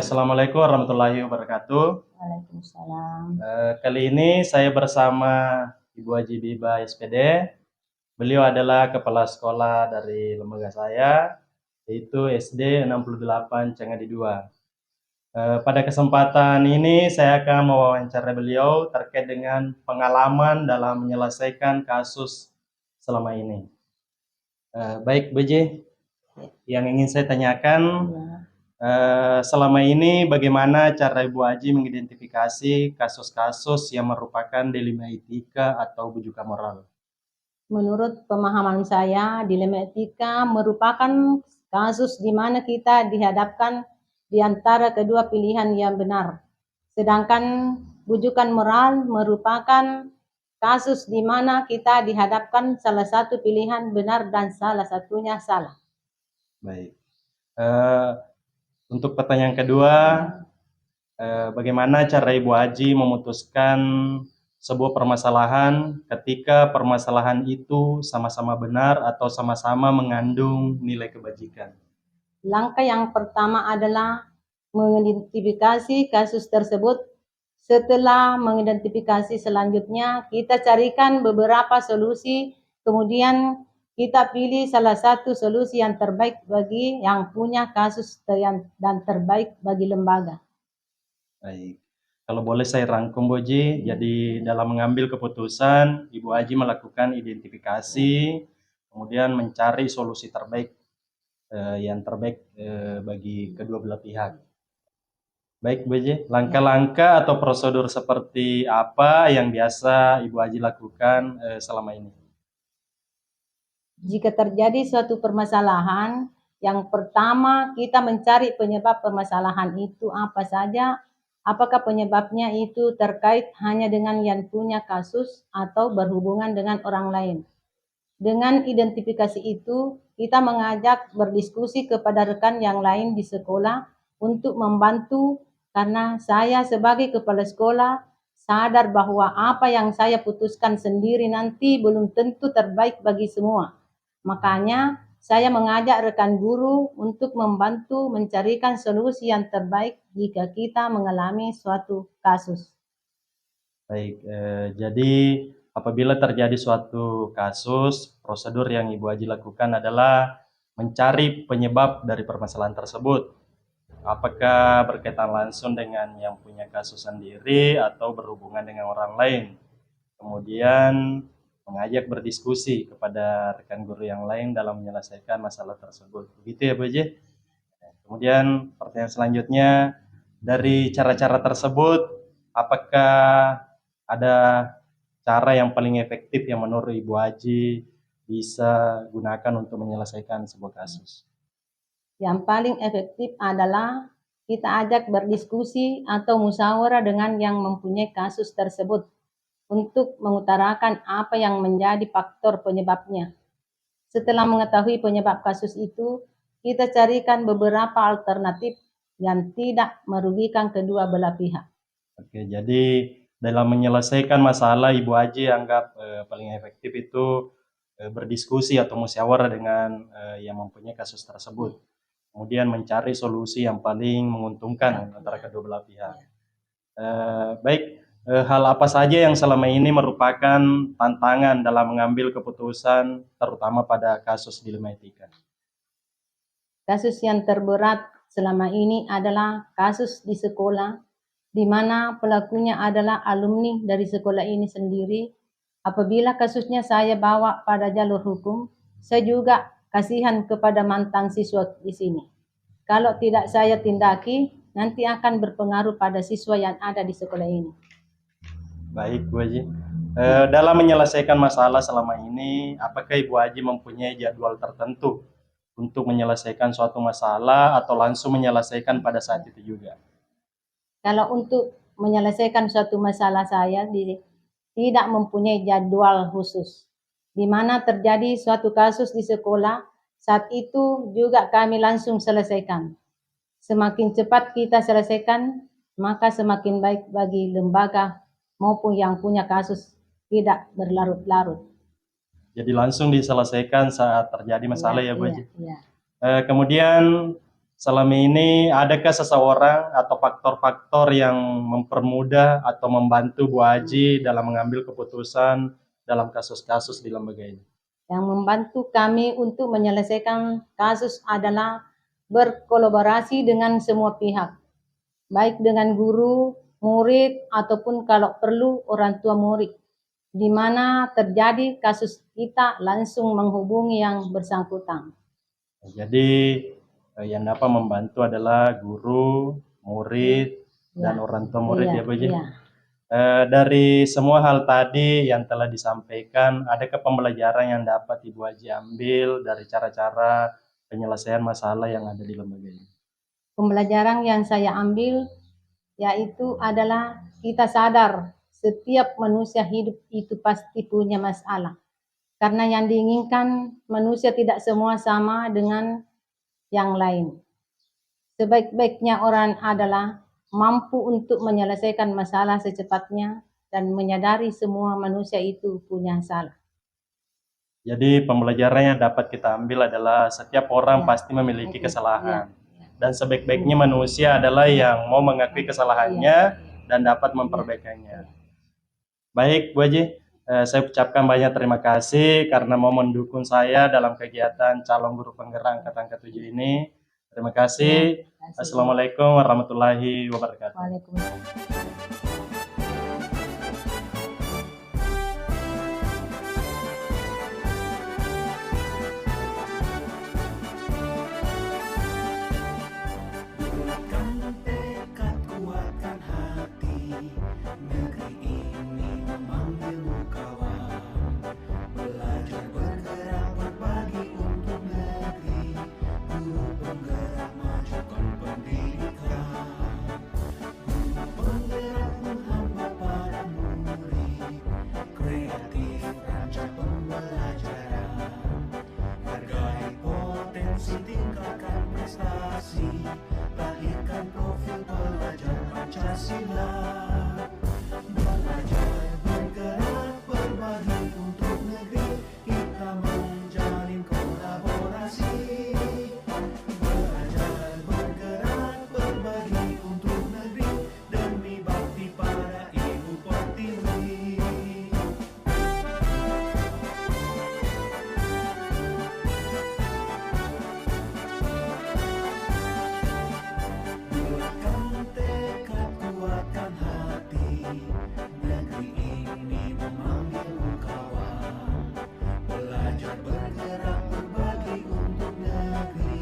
Assalamualaikum warahmatullahi wabarakatuh. Waalaikumsalam. Kali ini saya bersama Ibu Haji Biba SPD. Beliau adalah kepala sekolah dari lembaga saya, yaitu SD 68 Cengadi 2. Pada kesempatan ini saya akan mewawancara beliau terkait dengan pengalaman dalam menyelesaikan kasus selama ini. Baik, Bu Haji, yang ingin saya tanyakan, selama ini bagaimana cara Ibu Haji mengidentifikasi kasus-kasus yang merupakan dilema etika atau bujukan moral? Menurut pemahaman saya, dilema etika merupakan kasus di mana kita dihadapkan di antara kedua pilihan yang benar. Sedangkan bujukan moral merupakan kasus di mana kita dihadapkan salah satu pilihan benar dan salah satunya salah. Baik. Untuk pertanyaan kedua, bagaimana cara Ibu Haji memutuskan sebuah permasalahan ketika permasalahan itu sama-sama benar atau sama-sama mengandung nilai kebajikan? Langkah yang pertama adalah mengidentifikasi kasus tersebut. Setelah mengidentifikasi selanjutnya, kita carikan beberapa solusi, kemudian kita pilih salah satu solusi yang terbaik bagi yang punya kasus dan terbaik bagi lembaga. Baik. Kalau boleh saya rangkum, Bu Haji, jadi dalam mengambil keputusan, Ibu Haji melakukan identifikasi, kemudian mencari solusi terbaik, yang terbaik bagi kedua belah pihak. Baik, Bu Haji, langkah-langkah atau prosedur seperti apa yang biasa Ibu Haji lakukan selama ini? Jika terjadi suatu permasalahan, yang pertama kita mencari penyebab permasalahan itu apa saja. Apakah penyebabnya itu terkait hanya dengan yang punya kasus atau berhubungan dengan orang lain. Dengan identifikasi itu, kita mengajak berdiskusi kepada rekan yang lain di sekolah untuk membantu, karena saya sebagai kepala sekolah sadar bahwa apa yang saya putuskan sendiri nanti belum tentu terbaik bagi semua. Makanya saya mengajak rekan guru untuk membantu mencarikan solusi yang terbaik jika kita mengalami suatu kasus. Baik, jadi apabila terjadi suatu kasus, prosedur yang Ibu Haji lakukan adalah mencari penyebab dari permasalahan tersebut. Apakah berkaitan langsung dengan yang punya kasus sendiri atau berhubungan dengan orang lain. Kemudian mengajak berdiskusi kepada rekan guru yang lain dalam menyelesaikan masalah tersebut. Begitu ya, Bu Haji? Kemudian pertanyaan selanjutnya, dari cara-cara tersebut, apakah ada cara yang paling efektif yang menurut Ibu Haji bisa gunakan untuk menyelesaikan sebuah kasus? Yang paling efektif adalah kita ajak berdiskusi atau musyawarah dengan yang mempunyai kasus tersebut untuk mengutarakan apa yang menjadi faktor penyebabnya. Setelah mengetahui penyebab kasus itu, kita carikan beberapa alternatif yang tidak merugikan kedua belah pihak. Oke, jadi dalam menyelesaikan masalah Ibu Haji anggap paling efektif itu berdiskusi atau musyawarah dengan yang mempunyai kasus tersebut. Kemudian mencari solusi yang paling menguntungkan antara kedua belah pihak. Baik, hal apa saja yang selama ini merupakan tantangan dalam mengambil keputusan, terutama pada kasus dilema etika? Kasus yang terberat selama ini adalah kasus di sekolah, di mana pelakunya adalah alumni dari sekolah ini sendiri. Apabila kasusnya saya bawa pada jalur hukum, saya juga kasihan kepada mantan siswa di sini. Kalau tidak saya tindaki, nanti akan berpengaruh pada siswa yang ada di sekolah ini. Baik, Bu Haji. Dalam menyelesaikan masalah selama ini, apakah Ibu Haji mempunyai jadwal tertentu untuk menyelesaikan suatu masalah atau langsung menyelesaikan pada saat itu juga? Kalau untuk menyelesaikan suatu masalah saya tidak mempunyai jadwal khusus. Di mana terjadi suatu kasus di sekolah, saat itu juga kami langsung selesaikan. Semakin cepat kita selesaikan, maka semakin baik bagi lembaga maupun yang punya kasus, tidak berlarut-larut. Jadi langsung diselesaikan saat terjadi masalah ya, Bu Haji? Iya. Kemudian selama ini adakah seseorang atau faktor-faktor yang mempermudah atau membantu Bu Aji dalam mengambil keputusan dalam kasus-kasus di lembaga ini? Yang membantu kami untuk menyelesaikan kasus adalah berkolaborasi dengan semua pihak, baik dengan guru, murid, ataupun kalau perlu orang tua murid. Di mana terjadi kasus kita langsung menghubungi yang bersangkutan. Jadi yang dapat membantu adalah guru, murid, dan orang tua murid ya Bu Aji? Iya. Dari semua hal tadi yang telah disampaikan, adakah pembelajaran yang dapat Ibu Aji ambil dari cara-cara penyelesaian masalah yang ada di lembaga ini? Pembelajaran yang saya ambil yaitu adalah kita sadar setiap manusia hidup itu pasti punya masalah. Karena yang diinginkan manusia tidak semua sama dengan yang lain. Sebaik-baiknya orang adalah mampu untuk menyelesaikan masalah secepatnya dan menyadari semua manusia itu punya salah. Jadi pembelajaran yang dapat kita ambil adalah setiap orang Ya. pasti memiliki kesalahan. Ya. Dan sebaik-baiknya manusia adalah yang mau mengakui kesalahannya dan dapat memperbaikinya. Baik Bu Aji, saya ucapkan banyak terima kasih karena mau mendukung saya dalam kegiatan calon guru penggerak angkatan ke-7 ini. Terima kasih. Assalamualaikum warahmatullahi wabarakatuh. Waalaikumsalam. Kuatkan tekad, kuatkan hati, negeri ini memanggilmu kawan. Belajar bergerak berbagi untuk negeri, guru penggerak majukan pendidikan. Guru penggerak menghamba para murid, kreatif rancang pembelajaran. Hargai potensi, tingkatkan prestasi, lahirkan profil pelajar Pancasila. Belajar bergerak berbagi untuk negeri, kita menjalin kolaborasi. Belajar bergerak berbagi untuk negeri, demi bakti pada Ibu Pertiwi. Kuatkan tekad, kuatkan hati, negeri ini memanggilmu kawan. Belajar bergerak berbagi untuk negeri,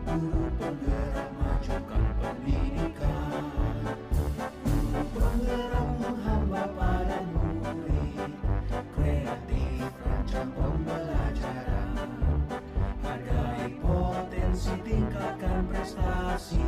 guru penggerak majukan pendidikan. Guru penggerak menghamba pada murid, kreatif rancang pembelajaran. Hargai potensi, tingkatkan prestasi,